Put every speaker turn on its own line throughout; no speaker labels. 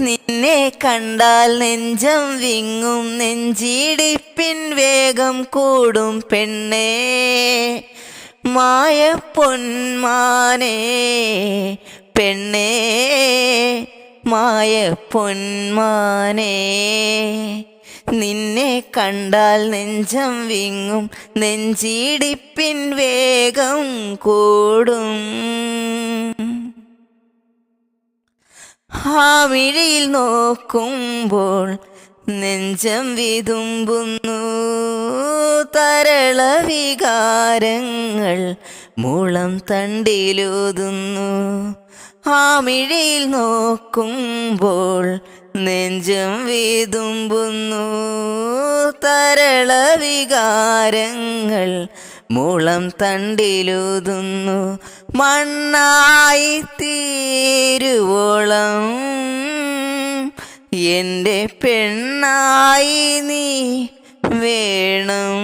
നിന്നെ കണ്ടാൽ നെഞ്ചം വിങ്ങും, നെഞ്ചിടിപ്പിൻ വേഗം കൂടും പെണ്ണേ, മായ പൊന്മാനേ പെണ്ണേ, മായ പൊന്മാനേ. നിന്നെ കണ്ടാൽ നെഞ്ചം വിങ്ങും, നെഞ്ചിടിപ്പിൻ വേഗം കൂടും. ആ മിഴിയിൽ നോക്കുമ്പോൾ നെഞ്ചം വിതുമ്പുന്നു, തരള വികാരങ്ങൾ മുളം തണ്ടിലൂതുന്നു. ആ മിഴിയിൽ നോക്കുമ്പോൾ നെഞ്ചം വിതുമ്പുന്നു, തരള വികാരങ്ങൾ മുളം തണ്ടിലൂതുന്നു. മണ്ണായി തീരുവോളം എൻ്റെ പെണ്ണായി നീ വേണം,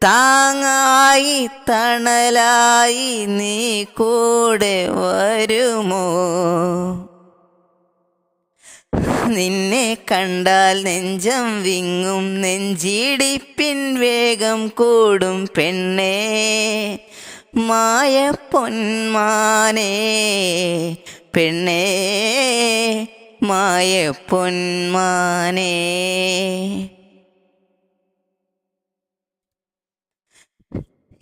താങ്ങായി തണലായി നീ കൂടെ വരുമോ? നിന്നെ കണ്ടാൽ നെഞ്ചം വിങ്ങും, നെഞ്ചിടിപ്പിൻ വേഗം കൂടും പെണ്ണേ, മായ പൊന്മാനേ പെണ്ണേ, മായ പൊന്മാനേ.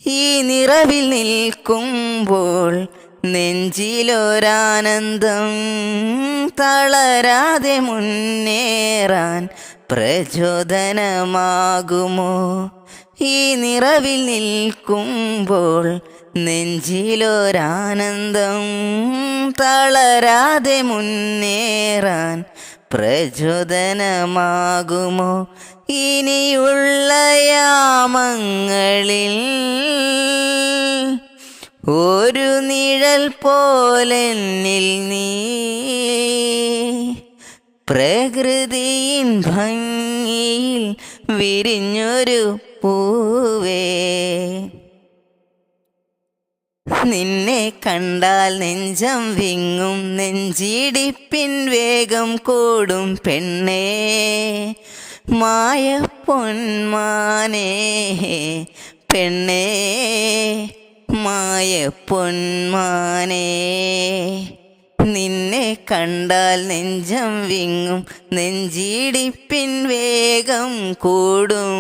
ഈ നിറവിൽ നിൽക്കുമ്പോൾ നെഞ്ചിലൊരാനന്ദം, തളരാതെ മുന്നേറാൻ പ്രചോദനമാകുമോ? ഈ നിറവിൽ നിൽക്കുമ്പോൾ നെഞ്ചിലൊരാനന്ദം, തളരാതെ മുന്നേറാൻ പ്രചോദനമാകുമോ? ഇനിയുള്ള യാമങ്ങളിൽ ഒരു നിഴൽ പോലെന്നിൽ നീ, പ്രകൃതിയിൻ ഭംഗിയിൽ വിരിഞ്ഞൊരു പൂവേ. നിന്നെ കണ്ടാൽ നെഞ്ചം വിങ്ങും, നെഞ്ചിടിപ്പിൻ വേഗം കൂടും പെണ്ണേ, മായ പൊന്മാനേ പെണ്ണേ, മായ പൊന്മാനേ. നിന്നെ കണ്ടാൽ നെഞ്ചം വിങ്ങും, നെഞ്ചിടിപ്പിൻ വേഗം കൂടും.